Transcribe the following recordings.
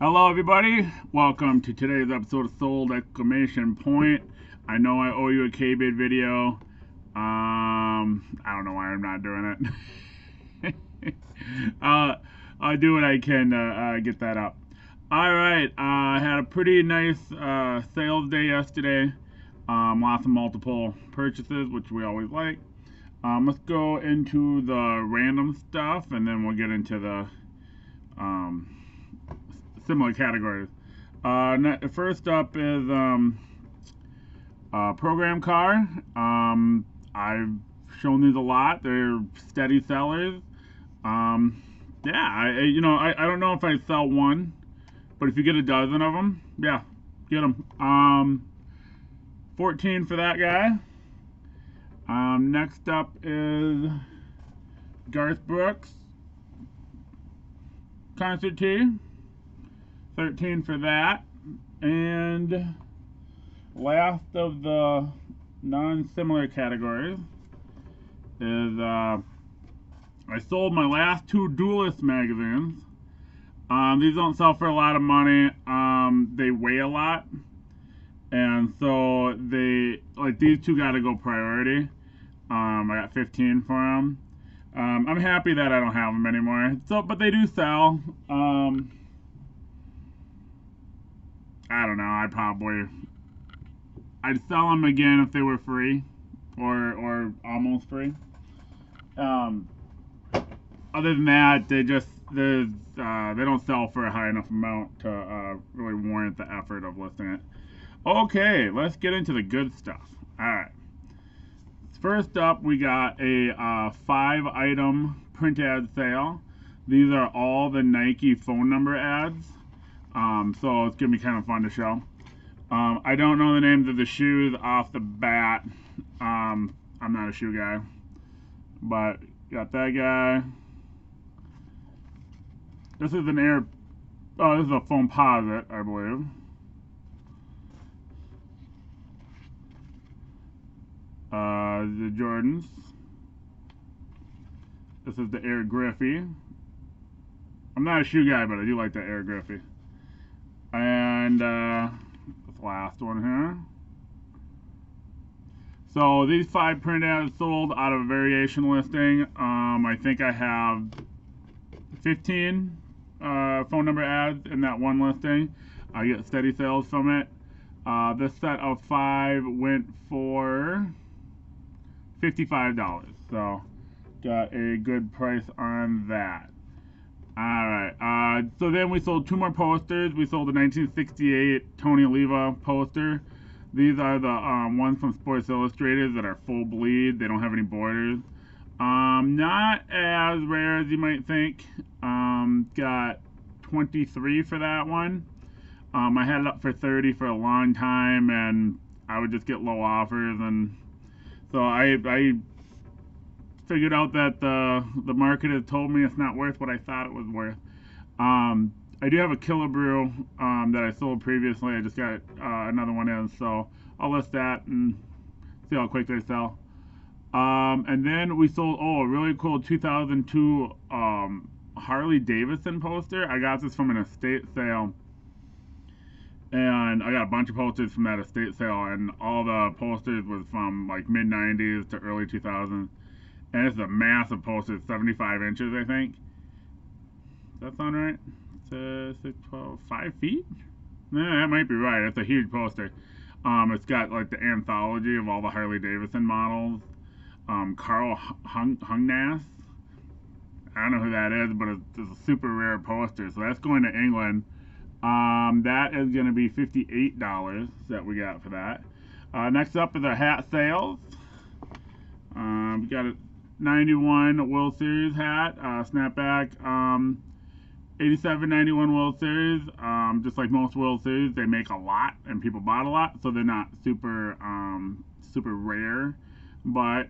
Hello everybody, welcome to today's episode of Sold! Exclamation point. I know I owe you a K-Bid video. I don't know why I'm not doing it. I'll do what I can to get that up. Alright, I had a pretty nice sales day yesterday. Lots of multiple purchases, which we always like. Let's go into the random stuff and then we'll get into the similar categories. First up is program car. I've shown these a lot. They're steady sellers. Yeah, I don't know if I sell one, but if you get a dozen of them, yeah, get them. 14 for that guy. Next up is Garth Brooks Concert Tee. 13 for that. And last of the non-similar categories is I sold my last two Duelist magazines. These don't sell for a lot of money. They weigh a lot, and so these two got to go priority. I got 15 for them. I'm happy that I don't have them anymore. But they do sell. I don't know. I'd sell them again if they were free, or almost free. Other than that, they don't sell for a high enough amount to really warrant the effort of listing it. Okay, let's get into the good stuff. All right. First up, we got a 5-item print ad sale. These are all the Nike phone number ads. So it's gonna be kind of fun to show. I don't know the names of the shoes off the bat. I'm not a shoe guy, but got that guy. This is this is a Foamposite, I believe. The Jordans. This is the Air Griffey. I'm not a shoe guy, but I do like that Air Griffey. And this last one here. So these 5 print ads sold out of a variation listing. I think I have 15 phone number ads in that one listing. I get steady sales from it. This set of 5 went for $55. So got a good price on that. Alright, so then we sold 2 more posters. We sold the 1968 Tony Oliva poster. These are the ones from Sports Illustrated that are full bleed. They don't have any borders. Not as rare as you might think. Got 23 for that one. I had it up for 30 for a long time, and I would just get low offers, and so I figured out that the market has told me it's not worth what I thought it was worth. I do have a Killabrew that I sold previously. I just got another one in, so I'll list that and see how quick they sell. And then we sold a really cool 2002 Harley Davidson poster. I got this from an estate sale, and I got a bunch of posters from that estate sale, and all the posters was from like mid-90s to early 2000s. And it's a massive poster, 75 inches, I think. Does that sound right? It's 6, 12, 5 feet? Yeah, that might be right. It's a huge poster. It's got like the anthology of all the Harley Davidson models. Carl Hungnass. I don't know who that is, but it's a super rare poster. So that's going to England. That is going to be $58 that we got for that. Next up is our hat sales. We got a 91 World Series hat, Snapback, 87, 91 World Series. Just like most World Series, they make a lot and people bought a lot, so they're not super rare, but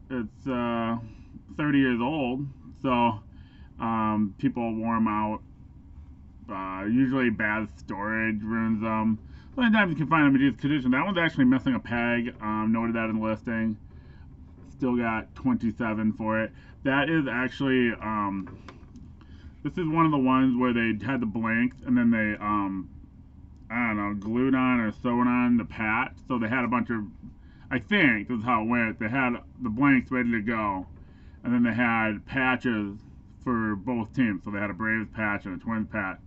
it's 30 years old, so people wore them out. Usually bad storage ruins them. Sometimes you can find them in decent condition. That one's actually missing a peg. Noted that in the listing. Still got 27 for it. That is actually this is one of the ones where they had the blanks and then they I don't know, glued on or sewn on the patch. So they had a bunch of, I think this is how it went. They had the blanks ready to go, and then they had patches for both teams. So they had a Braves patch and a Twins patch.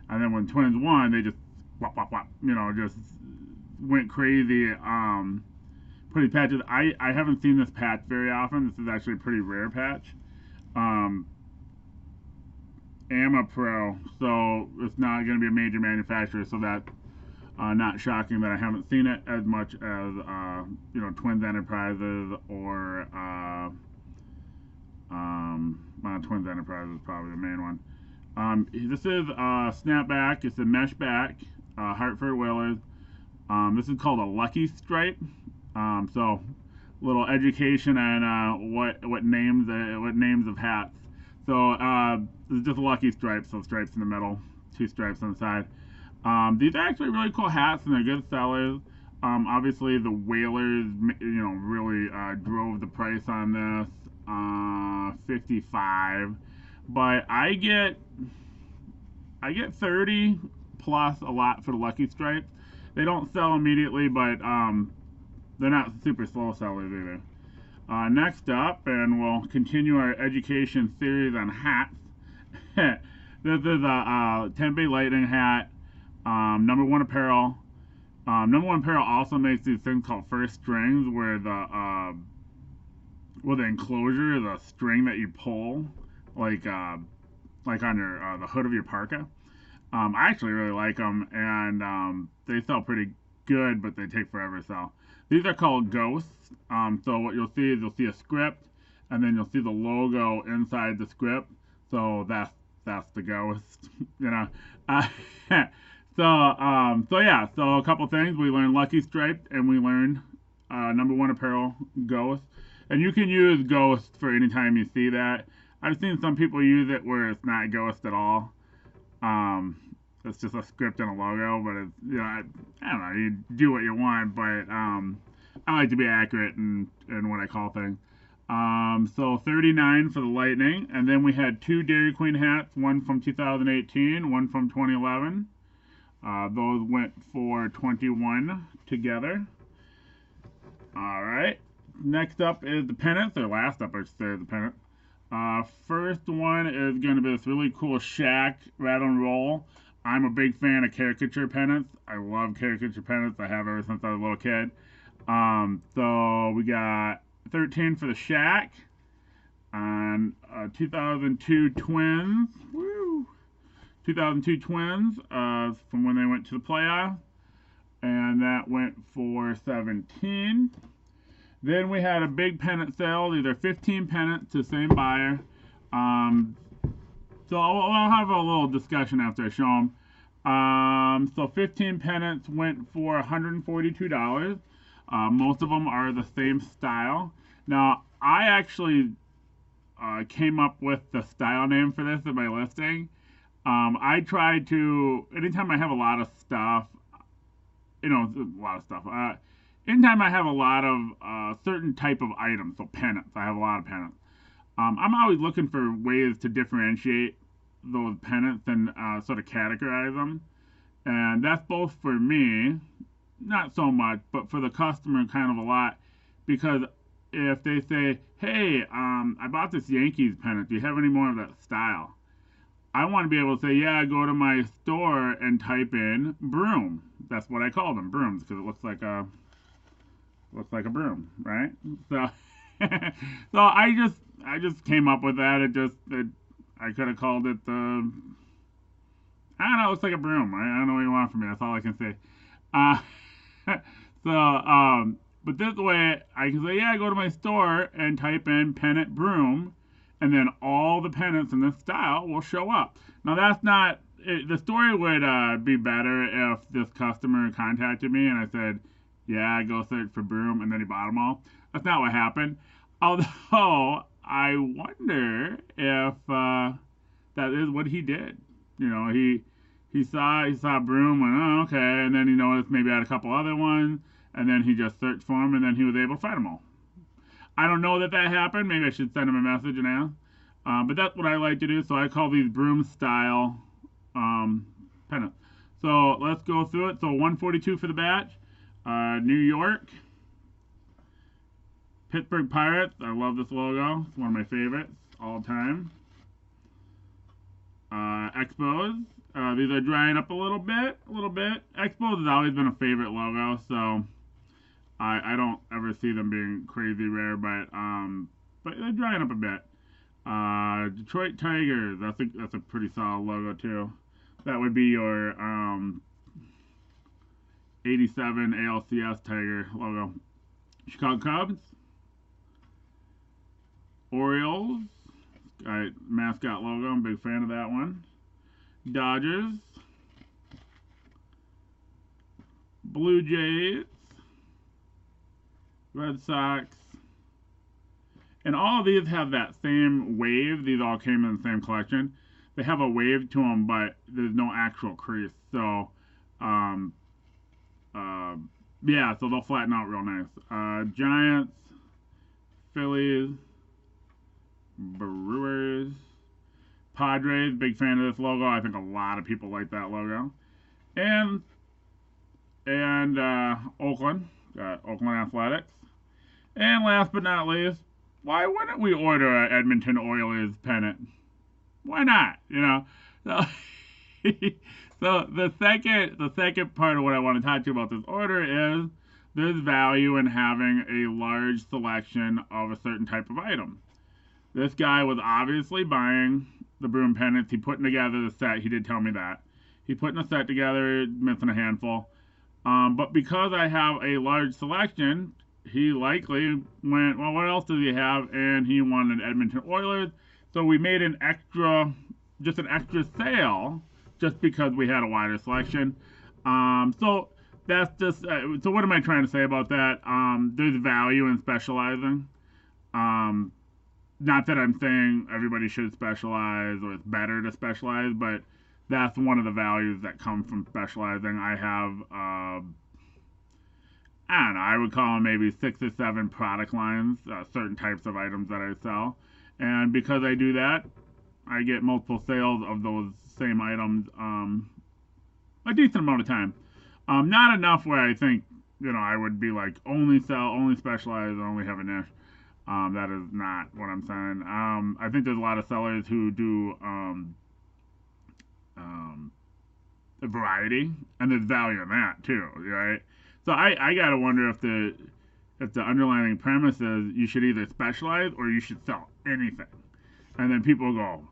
And then when Twins won, they just whop, whop, whop, just went crazy. Putting patches. I haven't seen this patch very often. This is actually a pretty rare patch. Apparel, so it's not going to be a major manufacturer, so that's not shocking that I haven't seen it as much as Twins Enterprises or Twins Enterprises is probably the main one. This is Snapback. It's a mesh back, Hartford Whalers. This is called a Lucky Stripe. So little education on what names of hats. So this is just a Lucky Stripe, so stripes in the middle, 2 stripes on the side. These are actually really cool hats, and they're good sellers. Obviously, the Whalers, really drove the price on this, $55. But I get 30 plus a lot for the Lucky Stripes. They don't sell immediately, but they're not super slow sellers either. Next up, and we'll continue our education series on hats. This is a Tampa Lightning hat, number 1 Apparel. Number 1 Apparel also makes these things called first strings, where the enclosure is a string that you pull, like on your the hood of your parka. I actually really like them, and they sell pretty good, but they take forever to sell. These are called ghosts. So what you'll see is you'll see a script, and then you'll see the logo inside the script. So that's the ghost, So a couple things. We learned Lucky Stripe, and we learned number 1 Apparel ghost. And you can use ghost for any time you see that. I've seen some people use it where it's not ghost at all. It's just a script and a logo, but it's, I don't know, you do what you want, but I like to be accurate in what I call things. So $39 for the Lightning, and then we had 2 Dairy Queen hats, one from 2018, one from 2011. Those went for $21 together. Alright, next up is the Pennants, or last up I should say is the Pennant. First one is going to be this really cool Shaq Rattle and Roll. I'm a big fan of caricature pennants. I love caricature pennants. I have ever since I was a little kid. So we got 13 for the Shaq on 2002 Twins. Woo! 2002 Twins from when they went to the playoffs, and that went for 17. Then we had a big pennant sale. These are 15 pennants to the same buyer. So I'll have a little discussion after I show them. So 15 pennants went for $142. Most of them are the same style. Now, I actually came up with the style name for this in my listing. I try to, anytime I have a lot of stuff, anytime I have a lot of certain type of items, so pennants, I have a lot of pennants. I'm always looking for ways to differentiate those pennants and sort of categorize them. And that's both for me, not so much, but for the customer kind of a lot. Because if they say, hey, I bought this Yankees pennant, do you have any more of that style? I want to be able to say, yeah, go to my store and type in broom. That's what I call them, brooms, because it looks like a broom, right? So, so I just came up with that. I could have called it the, I don't know, it looks like a broom. I don't know what you want from me. That's all I can say. But this way I can say, yeah, go to my store and type in pennant broom, and then all the pennants in this style will show up. Now that's not, the story would be better if this customer contacted me and I said, yeah, go search for broom, and then he bought them all. That's not what happened. Although I wonder if that is what he did. He saw broom, went, oh, okay, and then he noticed maybe I had a couple other ones, and then he just searched for them, and then he was able to find them all. I don't know that happened. Maybe I should send him a message and ask. But that's what I like to do. So I call these broom style pennants. So let's go through it. So 142 for the batch. New York. Pittsburgh Pirates. I love this logo. It's one of my favorites all time. Expos. These are drying up a little bit. Expos has always been a favorite logo, so I don't ever see them being crazy rare, but they're drying up a bit. Detroit Tigers. That's a pretty solid logo too. That would be your 87 ALCS Tiger logo. Chicago Cubs. Orioles. Mascot logo. I'm a big fan of that one. Dodgers. Blue Jays. Red Sox. And all of these have that same wave. These all came in the same collection. They have a wave to them, but there's no actual crease. So, yeah, so they'll flatten out real nice. Giants, Phillies, Brewers, Padres, big fan of this logo. I think a lot of people like that logo. And Oakland, got Oakland Athletics. And last but not least, why wouldn't we order an Edmonton Oilers pennant? Why not? You know. So the second part of what I want to talk to you about this order is there's value in having a large selection of a certain type of item. This guy was obviously buying the broom pennants. He putting together the set. He did tell me that. He putting a set together, missing a handful. But because I have a large selection, he likely went, well, what else does he have? And he wanted Edmonton Oilers. So we made an extra sale just because we had a wider selection. So that's just, so what am I trying to say about that? There's value in specializing. Not that I'm saying everybody should specialize or it's better to specialize, but that's one of the values that come from specializing. I have, I don't know, I would call them maybe 6 or 7 product lines, certain types of items that I sell. And because I do that, I get multiple sales of those same items a decent amount of time. Not enough where I think, you know, I would be like, only sell, only specialize, only have a niche. That is not what I'm saying. I think there's a lot of sellers who do a variety, and there's value in that too, right? So I gotta wonder if the underlying premise is you should either specialize or you should sell anything. And then people go,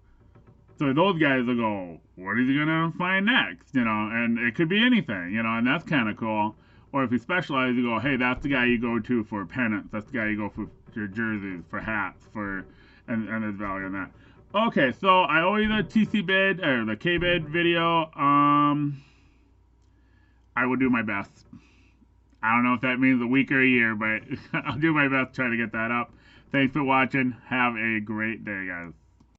so those guys will go, what is he gonna find next? You know, and it could be anything, you know, and that's kind of cool. Or if you specialize, you go, hey, that's the guy you go to for pennants. That's the guy you go for your jerseys, for hats, and there's value in that. Okay, so I owe you the TC bid, or the K bid video. I will do my best. I don't know if that means a week or a year, but I'll do my best to try to get that up. Thanks for watching. Have a great day, guys.